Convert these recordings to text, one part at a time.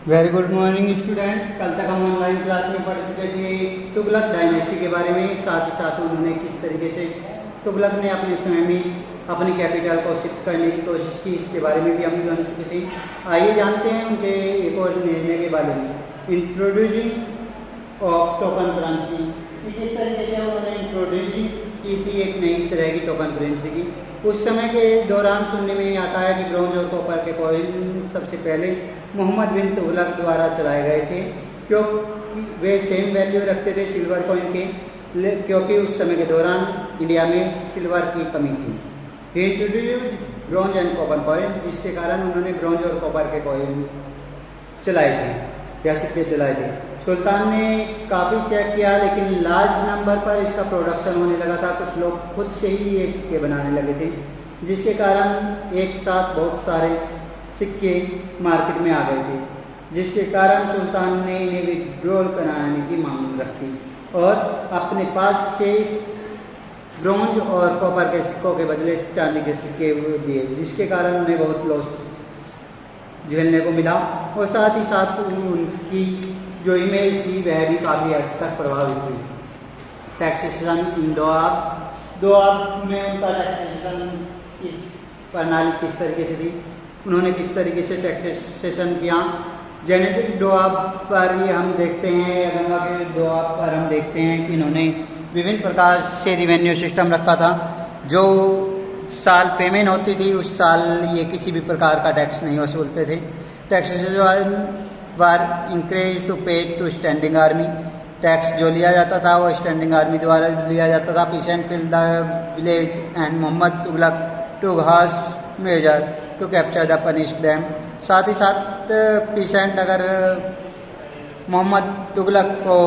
Very good morning student. कल तक हम ऑनलाइन क्लास में पढ़ चुके थे तुगलक डायनेस्टी के बारे में। साथ ही साथ उन्होंने किस तरीके से तुगलक ने अपने समय में अपनी कैपिटल को शिफ्ट करने की कोशिश की, इसके बारे में भी हम जान चुके थे। आइए जानते हैं उनके एक और निर्णय के बारे में। इंट्रोड्यूसिंग ऑफ टोकन करेंसी, किस तरीके से उन्होंने इंट्रोड्यूसिंग की थी एक नई तरह की टोकन करेंसी की। उस समय के दौरान सुनने में आता है कि ब्रॉन्ज और कॉपर के कॉइन सबसे पहले मोहम्मद बिन तुगलक द्वारा चलाए गए थे, क्योंकि वे सेम वैल्यू रखते थे सिल्वर कॉइन के, क्योंकि उस समय के दौरान इंडिया में सिल्वर की कमी थी। He introduce bronze and copper coin, जिसके कारण उन्होंने ब्रॉन्ज और कॉपर के कॉइन चलाए थे या सिक्के चलाए थे। सुल्तान ने काफ़ी चेक किया, लेकिन लार्ज नंबर पर इसका प्रोडक्शन होने लगा था। कुछ लोग खुद से ही ये सिक्के बनाने लगे थे, जिसके कारण एक साथ बहुत सारे सिक्के मार्केट में आ गए थे, जिसके कारण सुल्तान ने इन्हें विड्रॉल कराने की मांग रखी और अपने पास से ब्रॉन्ज और कॉपर के सिक्कों के बदले चांदी के सिक्के दिए, जिसके कारण उन्हें बहुत लॉस झेलने को मिला। और साथ ही साथ उनकी जो इमेज थी वह भी काफ़ी हद तक प्रभावित हुई। टैक्सेशन इन दोआब में उनका टैक्सेशन की प्रणाली किस तरीके से थी, उन्होंने किस तरीके से टैक्सेशन किया। जेनेटिक दोआब पर ये हम देखते हैं, गंगा के दोआब पर हम देखते हैं कि इन्होंने विभिन्न प्रकार से रिवेन्यू सिस्टम रखा था। जो साल फेमेन होती थी उस साल ये किसी भी प्रकार का टैक्स नहीं वसूलते थे। टैक्सेशन वर इंकरेज टू पे टू स्टैंडिंग आर्मी, टैक्स जो लिया जाता था वो स्टैंडिंग आर्मी द्वारा लिया जाता था। Peasant fill the village and Mohammad Tughlaq to harsh measure to capture the punish them. साथ ही साथ पीसेंट अगर मोहम्मद तुगलक को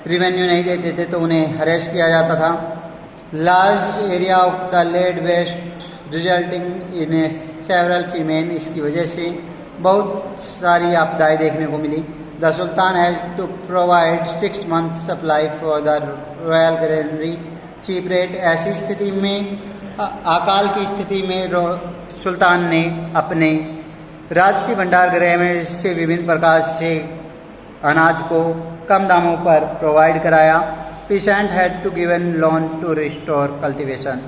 रिवेन्यू नहीं देते थे तो उन्हें हरेस किया जाता था। Large area of the lead waste resulting in a several famine, इसकी वजह से बहुत सारी आपदाएं देखने को मिली। The sultan has to provide 6 month supply for the royal granary cheap rate. ऐसी स्थिति में, अकाल की स्थिति में सुल्तान ने अपने राजसी भंडार गृह में से विभिन्न प्रकार से अनाज को कम दामों पर प्रोवाइड कराया। Peasant had to given loan to restore cultivation,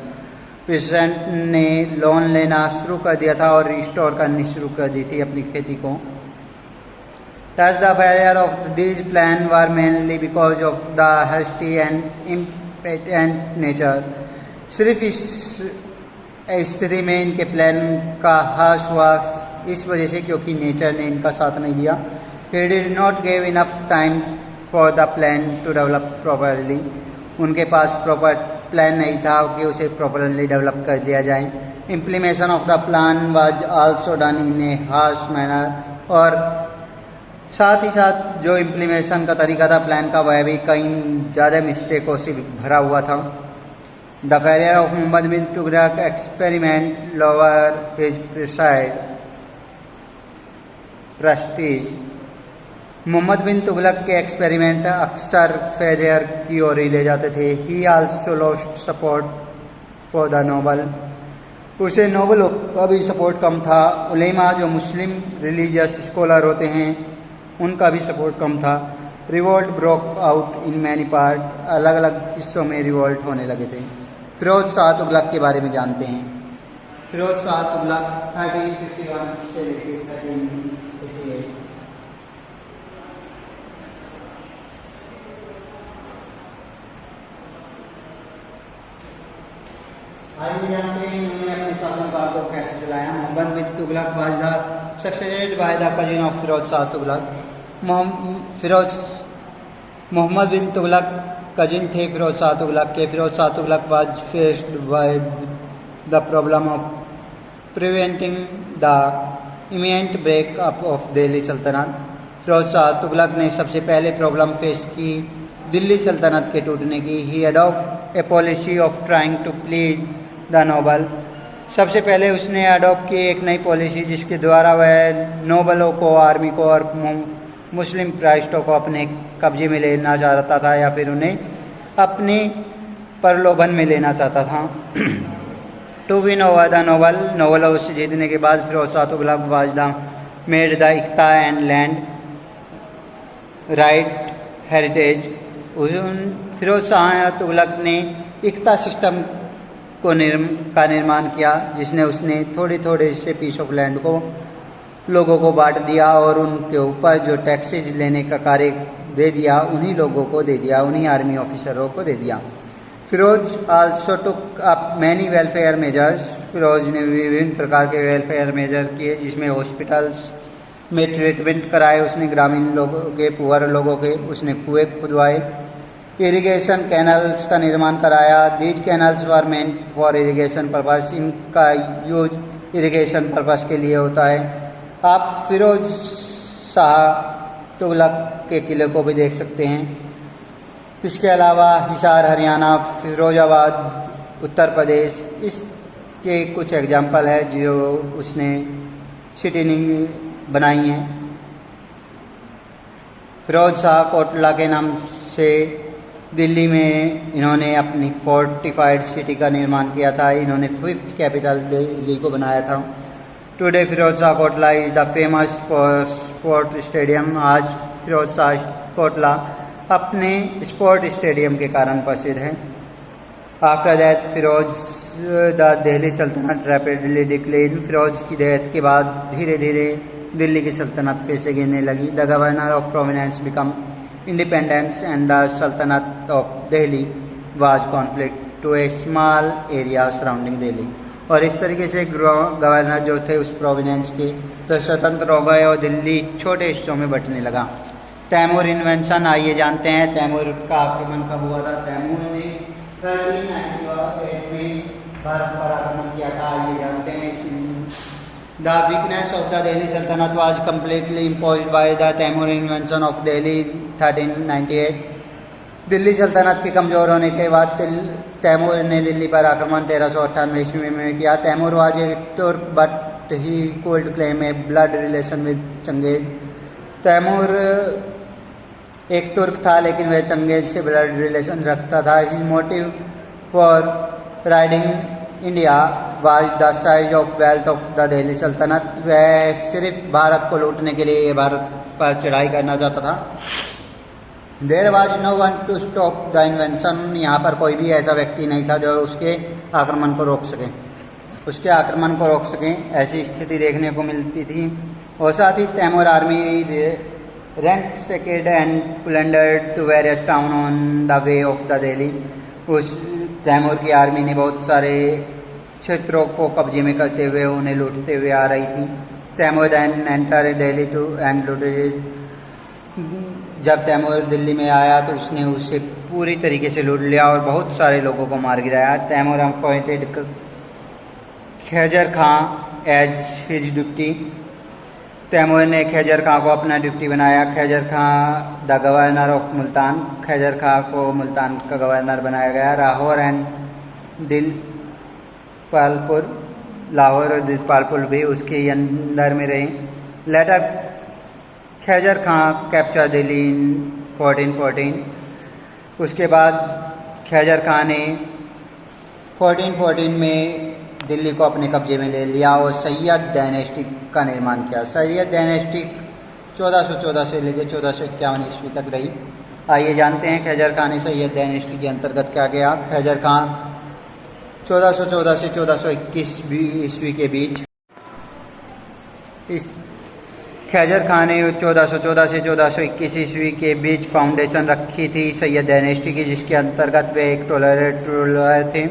peasant ने लोन लेना शुरू कर दिया था और रिस्टोर करनी शुरू कर दी थी अपनी खेती को। Thus the failure of these plans were mainly because of the hasty and impotent nature। सिर्फ इस स्थिति में इनके प्लान का हास हुआ इस वजह से क्योंकि नेचर ने इनका साथ नहीं दिया। He did not give enough time for the plan to develop properly। उनके पास प्रॉपर प्लान नहीं था कि उसे प्रॉपरली डेवलप कर दिया जाए। Implementation of the plan was also done in A harsh manner, और साथ ही साथ जो इम्प्लीमेशन का तरीका था प्लान का वह भी कई ज़्यादा मिस्टेकों से भरा हुआ था। The failure of Mohammad bin Tughlaq experiment lower his prestige. Mohammad bin Tughlaq के एक्सपेरिमेंट अक्सर फेलियर की ओर ही ले जाते थे। He also lost support for the noble, उसे नोबलों का भी सपोर्ट कम था। उलेमा जो मुस्लिम रिलीजियस स्कॉलर होते हैं उनका भी सपोर्ट कम था। Revolt broke out in many part, अलग अलग हिस्सों में रिवोल्ट होने लगे थे। फिरोज शाह तुगलक के बारे में जानते हैं। फिरोज शाह तुगलक 1351 से लेकर 1358। आइए जानते हैं उन्होंने अपने शासनकाल को कैसे चलाया। Mohammad bin Tughlaq was the succeeded by the cousin of Firoz Shah Tughlaq. Mohammad bin Tughlaq cousin थे फिरोज शाह तुगलक के। Firoz Shah Tughlaq was faced by the problem of preventing the imminent breakup of Delhi sultanate. Firoz Shah Tughlaq ने सबसे पहले प्रॉब्लम फेस की दिल्ली सल्तनत के टूटने की। He adopt a policy of trying to please the noble, सबसे पहले उसने अडॉप्ट की एक नई पॉलिसी जिसके द्वारा वह नोबलों को, आर्मी को और मुस्लिम प्राइस्टों को अपने कब्जे में लेना चाहता था या फिर उन्हें अपने प्रलोभन में लेना चाहता था। To win over the noble, नोबलों से जीतने के बाद Firoz Shah Tughlaq was the made the iqta and land right heritage. Firoz Shah Tughlaq ने इक्ता सिस्टम का निर्माण किया, जिसने उसने थोड़े थोड़े से पीस ऑफ लैंड को लोगों को बांट दिया और उनके ऊपर जो टैक्सेस लेने का कार्य दे दिया उन्हीं लोगों को दे दिया, उन्हीं आर्मी ऑफिसरों को दे दिया। Firoz also took up many welfare measures. Firoz ने विभिन्न प्रकार के वेलफेयर मेजर किए, जिसमें हॉस्पिटल्स में ट्रीटमेंट कराए उसने, ग्रामीण लोगों के, पुअर लोगों के, उसने कुएं खुदवाए, इरिगेशन कैनल्स का निर्माण कराया। These canals were meant for irrigation purpose. इनका यूज इरिगेशन पर्पस के लिए होता है। आप फिरोज शाह तुगलक के किले को भी देख सकते हैं। इसके अलावा हिसार हरियाणा, फिरोजाबाद उत्तर प्रदेश, इसके कुछ एग्जाम्पल है जो उसने सिटी बनाई हैं। फिरोज शाह कोटला के नाम से दिल्ली में इन्होंने अपनी फोर्टिफाइड सिटी का निर्माण किया था। इन्होंने 5th कैपिटल दिल्ली को बनाया था। Today Firoz Shah Kotla is the famous for sport stadium. आज फिरोज शाह कोटला अपने स्पोर्ट स्टेडियम के कारण प्रसिद्ध है। After that Firoz the Delhi sultanate rapidly decline. Firoz की डेथ के बाद धीरे धीरे दिल्ली की सल्तनत फिर से गिरने लगी। The governor of provinces become independence and the sultanate of Delhi was conflict to a small area surrounding Delhi. और इस तरीके से गवर्नर जो थे उस प्रोविनेंस के तो स्वतंत्र हो गए और दिल्ली छोटे हिस्सों में बंटने लगा। तैमूर इन्वेंशन, आइए जानते हैं तैमूर का आक्रमण कब हुआ था। तैमूर ने 1398 में भारत पर आक्रमण किया था, आइए जानते हैं। The weakness of the Delhi sultanate was completely imposed by the Timur invention of Delhi 1398। Delhi सल्तनत के कमज़ोर होने के बाद तैमूर ने दिल्ली पर आक्रमण 1398 ईस्वी में किया। Taimur was a Turk but he could claim a blood relation with Genghis. Timur एक तुर्क था लेकिन वह चंगेज से ब्लड रिलेशन रखता था। His motive for riding India was the size of wealth of the Delhi सल्तनत। वह सिर्फ भारत को लूटने के लिए भारत पर चढ़ाई करना चाहता था। There was no one to stop the invention. यहाँ पर कोई भी ऐसा व्यक्ति नहीं था जो उसके आक्रमण को रोक सके, ऐसी स्थिति देखने को मिलती थी। और साथ ही Timur army ransacked and plundered to various town on the way of the Delhi. उस तैमूर की आर्मी ने बहुत सारे क्षेत्रों को कब्जे में करते हुए उन्हें लूटते हुए आ रही थी। Timur then enter Delhi too and looted. जब तैमूर दिल्ली में आया तो उसने उसे पूरी तरीके से लूट लिया और बहुत सारे लोगों को मार गिराया। Timur appointed Khizr Khan as his deputy. Timur ने खैजर खां को अपना डिप्टी बनाया। Khizr Khan the governor of Multan. Khizr Khan को मुल्तान का गवर्नर बनाया गया। लाहौर एंड दिलपालपुर, लाहौर और दिलपालपुर भी उसके अंदर में रहे। लेटर खैजर खां कैप्चर दिल्ली इन 1414। उसके बाद खैजर खां ने 1414 में दिल्ली को अपने कब्जे में ले लिया और सैयद डायनेस्टी का निर्माण किया। सैयद डायनेस्टी 1414 से लेकर 1451 ईस्वी तक रही। आइए जानते हैं खैजर खां ने सैयद डायनेस्टी के अंतर्गत क्या किया। खैजर खां 1414 से 1421 ईस्वी के बीच खैजर खां ने 1414 से 1421 ईस्वी के बीच फाउंडेशन रखी थी सैयद डायनेस्टी की, जिसके अंतर्गत वे एक टॉलरेट रूलर थे।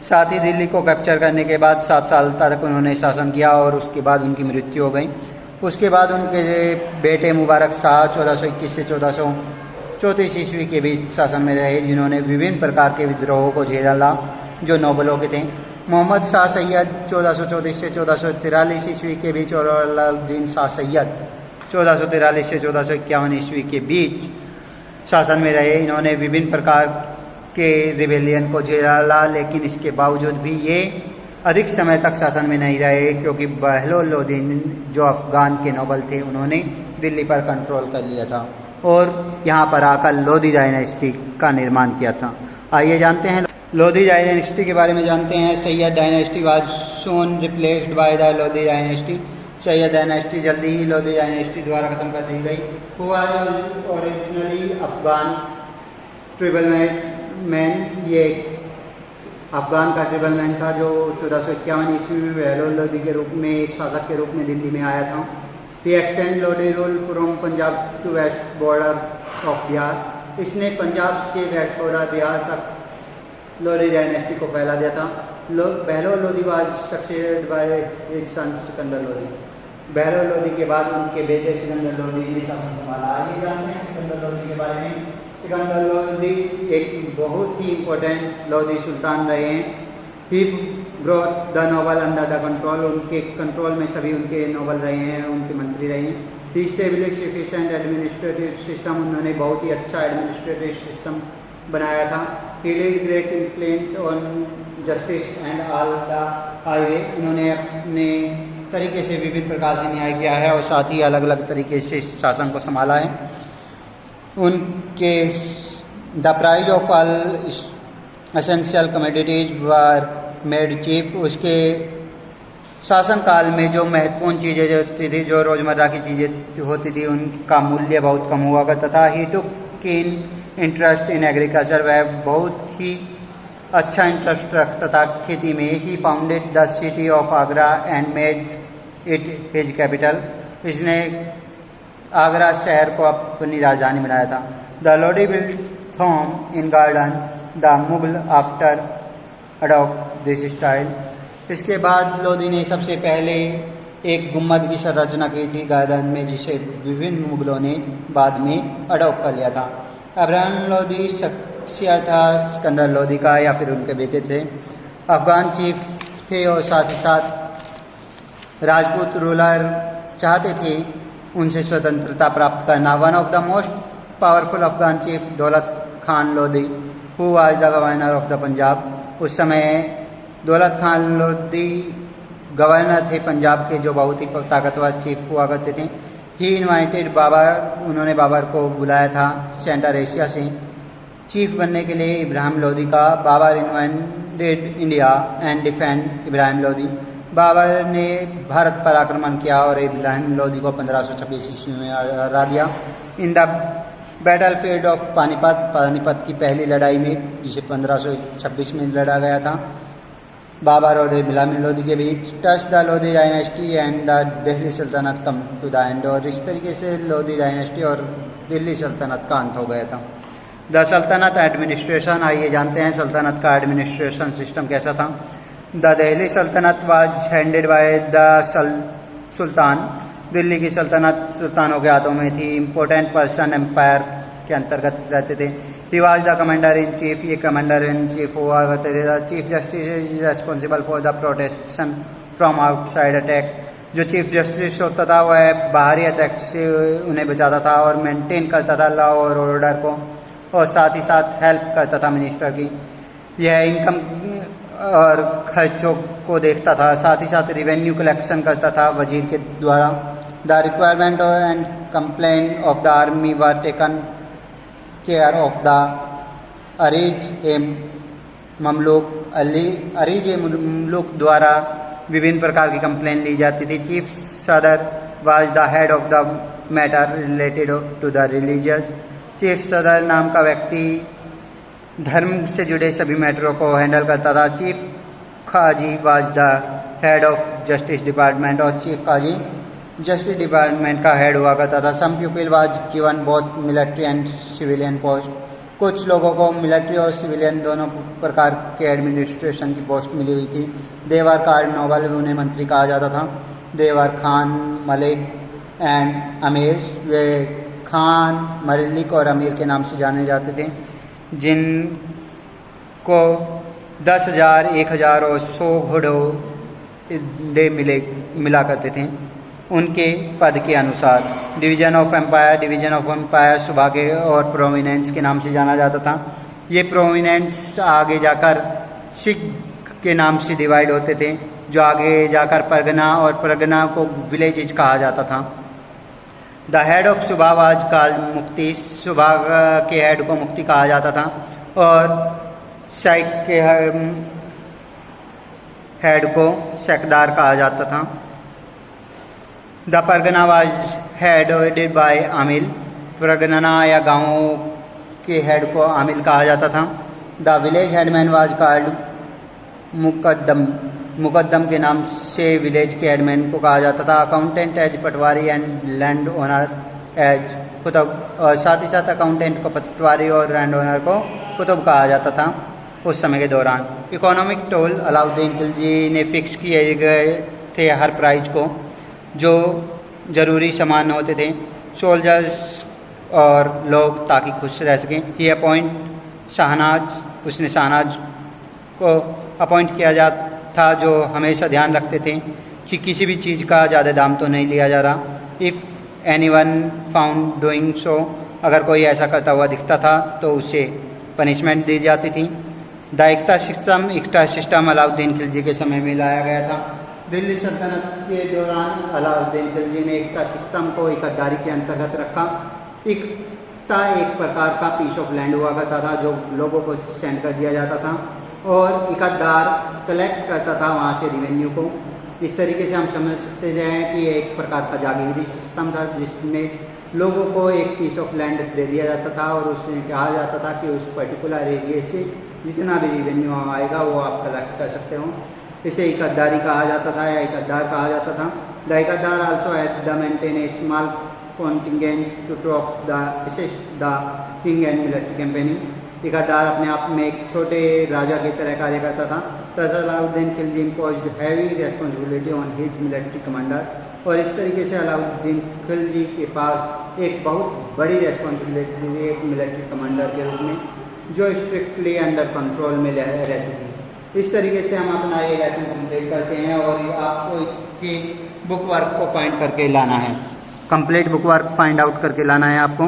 साथ ही दिल्ली को कैप्चर करने के बाद 7 साल तक उन्होंने शासन किया और उसके बाद उनकी मृत्यु हो गई। उसके बाद उनके बेटे मुबारक शाह 1421 से 1434 ईस्वी के बीच शासन में रहे, जिन्होंने विभिन्न प्रकार के विद्रोहों को झेला जो नोबलों के थे। मोहम्मद शाह सैयद 1434 से 1443 ईस्वी के बीच और अलाउद्दीन शाह सैयद 1443 से 1451 ईस्वी के बीच शासन में रहे। इन्होंने विभिन्न प्रकार के रिबेलियन को झेला, लेकिन इसके बावजूद भी ये अधिक समय तक शासन में नहीं रहे, क्योंकि बहलोल लोदी जो अफगान के नोबल थे उन्होंने दिल्ली पर कंट्रोल कर लिया था और यहाँ पर आकर लोदी डायनेस्टी का निर्माण किया था। आइए जानते हैं लोदी डायनेस्टी के बारे में जानते हैं। Sayyid dynasty was soon replaced by the Lodi dynasty. Sayyid dynasty जल्दी ही लोधी डायनेस्टी द्वारा ख़त्म कर दी गई। Who was originally Afghan tribal man, ये अफगान का ट्रिबल मैन था जो 1451 ईस्वी में बहलोल लोधी के रूप में शासक के रूप में दिल्ली में आया था। He extend Lodi rule from Punjab to west border of Bihar. इसने पंजाब से वेस्ट बॉर्डर बिहार तक लोधी डायनेस्टी को फैला दिया था। Bahlol Lodhi was succeeded by his son Sikandar Lodhi. Bahlol Lodhi के बाद उनके बेटे सिकंदर लोधी ने शासन संभाला। आगे जानते हैं सिकंदर लोधी के बारे में। सिकंदर लोधी एक बहुत ही इम्पोर्टेंट लोधी सुल्तान रहे हैं। He brought the noble under the control, उनके कंट्रोल में सभी उनके नोबल रहे हैं, उनके मंत्री रहे हैं। He establish efficient administrative system, उन्होंने बहुत ही अच्छा एडमिनिस्ट्रेटिव सिस्टम बनाया था। He lead great influence on justice and all the highway, उन्होंने अपने तरीके से विभिन्न प्रकार से न्याय किया है और साथ ही अलग अलग तरीके से शासन को संभाला है। उनके the price of all essential commodities were made cheap, उसके शासनकाल में जो महत्वपूर्ण चीज़ें जो होती थी, जो रोज़मर्रा की चीज़ें होती थी, उनका मूल्य बहुत कम हुआ करता था। ही टुक कीन इंटरेस्ट इन एग्रीकल्चर, वह बहुत ही अच्छा इंटरेस्ट रखता था खेती में। He founded the city of Agra and made it his capital, इसने आगरा शहर को अपनी राजधानी बनाया था। The Lodi built tomb in garden the Mughal after adopt this style, इसके बाद लोधी ने सबसे पहले एक गुम्बद की संरचना की थी गार्डन में, जिसे विभिन्न मुगलों ने बाद में अडॉप्ट कर लिया था। अब्राहम लोधी शख्सियत था सिकंदर लोधी का या फिर उनके बेटे थे। अफगान चीफ थे और साथ ही साथ राजपूत रूलर चाहते थे उनसे स्वतंत्रता प्राप्त करना। One of the most powerful Afghan chief Daulat Khan Lodi, who was the governor of the Punjab, उस समय दौलत खान लोधी गवर्नर थे पंजाब के, जो बहुत ही ताकतवर चीफ हुआ करते थे। ही इन्वाइटेड बाबर, उन्होंने बाबर को बुलाया था सेंट्रल एशिया से चीफ बनने के लिए इब्राहिम लोधी का। Babur invited India and defend Ibrahim Lodhi, Babur ने भारत पर आक्रमण किया और इब्राहिम लोधी को 1526 ईस्वी में हरा दिया। In the battle field of Panipat की पहली लड़ाई में, जिसे 1526 में लड़ा गया था बाबर और इब्राहिम लोधी के बीच। Touch the Lodhi dynasty and the Delhi sultanate come to the end, और इस तरीके से लोधी डायनेस्टी और दिल्ली सल्तनत का अंत हो गया था। द सल्तनत एडमिनिस्ट्रेशन, आइए जानते हैं सल्तनत का एडमिनिस्ट्रेशन सिस्टम कैसा था। The Delhi sultanate was handed by the sultan, Delhi की सल्तनत सुल्तानों के हाथों में थी। इम्पोर्टेंट पर्सन एम्पायर के अंतर्गत रहते थे। He was the commander in chief, ये कमांडर इन चीफ हुआ करते थे। Chief justice is responsible for the protection from outside attack, जो चीफ जस्टिस होता था वह बाहरी अटैक से उन्हें बचाता था और मेंटेन करता था लॉ और ऑर्डर को, और साथ ही साथ हेल्प करता था मिनिस्टर की। यह इनकम और खर्चों को देखता था, साथ ही साथ रिवेन्यू कलेक्शन करता था वजीर के द्वारा। The requirement and complaint of the army were taken care of the Areej A Mamluk, Areej A Mamluk द्वारा विभिन्न प्रकार की कंप्लेंट ली जाती थी। Chief sadr was the head of the matter related to the religious, chief sadr नाम का व्यक्ति धर्म से जुड़े सभी मैटरों को हैंडल करता था। Chief qazi was the head of justice department, और चीफ काजी जस्टिस डिपार्टमेंट का हेड हुआ करता था। Some people was given both military and civilian post, कुछ लोगों को मिलिट्री और सिविलियन दोनों प्रकार के एडमिनिस्ट्रेशन की पोस्ट मिली हुई थी। देवर कार्ड नोबल, उन्हें मंत्री कहा जाता था। देवर खान, मलिक एंड अमीर, वे खान, मलिक और अमीर के नाम से जाने जाते थे, जिनको 10,000, 1,000 और 100 घोड़े मिला करते थे उनके पद के अनुसार। डिवीजन ऑफ एम्पायर सौभाग्य और प्रोविनेंस के नाम से जाना जाता था। ये प्रोविनेंस आगे जाकर सिख के नाम से डिवाइड होते थे, जो आगे जाकर परगना, और परगना को विलेजेज कहा जाता था। द हेड ऑफ सुबह वाज कॉल्ड मुफ्ती, सुबह के हेड को मुफ्ती कहा जाता था, और शेख के हेड को शेखदार कहा जाता था। The Pargana was headed by आमिल। परगना या गाँव के हेड को आमिल कहा जाता था। The village headman was called Muqaddam. Muqaddam के नाम से विलेज के हेडमैन को कहा जाता था। Accountant as patwari and land owner as Qutub, और साथ ही साथ अकाउंटेंट को पटवारी और लैंड ओनर को कुतुब कहा जाता था उस समय के दौरान। इकोनॉमिक टोल अलाउद्दीन खिलजी ने फिक्स किए गए थे हर प्राइस को जो ज़रूरी सामान होते थे सोल्जर्स और लोग ताकि खुश रह सकें। ये अपॉइंट शाहनाज, उसने शाहनाज को अपॉइंट किया जाता था जो हमेशा ध्यान रखते थे कि किसी भी चीज़ का ज़्यादा दाम तो नहीं लिया जा रहा। If anyone found doing so, अगर कोई ऐसा करता हुआ दिखता था तो उसे पनिशमेंट दी जाती थी। द इक्ता सिस्टम अलाउद्दीन खिलजी के समय में लाया गया था। दिल्ली सल्तनत के दौरान अलाउद्दीन खिलजी ने इक्ता सिस्टम को इकतदारी के अंतर्गत रखा। इक्ता एक प्रकार का पीस ऑफ लैंड हुआ करता था जो लोगों को सेंड कर दिया जाता था और इकतदार कलेक्ट करता था वहाँ से रिवेन्यू को। इस तरीके से हम समझ सकते हैं कि एक प्रकार का जागीरी सिस्टम था जिसमें लोगों को एक पीस ऑफ लैंड दे दिया जाता था और उसमें कहा जाता था कि उस पर्टिकुलर एरिया से जितना भी रिवेन्यू आएगा वो आप कलेक्ट कर सकते हो। इसे इकतदारी कहा जाता था या इकतदार कहा जाता था। The iqtadar also had the maintain a small contingents to top the assist the king and military campaigning. इकतदार अपने आप में एक छोटे राजा की तरह कार्य करता था। Alauddin Khilji imposed heavy responsibility on his military commander, और इस तरीके से अलाउद्दीन खिलजी के पास एक बहुत बड़ी रेस्पॉन्सिबिलिटी थी एक मिलिट्री कमांडर के रूप में जो स्ट्रिक्टली अंडर कंट्रोल में रहती थी। इस तरीके से हम अपना ये लेसन कंप्लीट करते हैं और आपको इसके बुक वर्क को फाइंड करके लाना है। Complete book work find out करके लाना है आपको।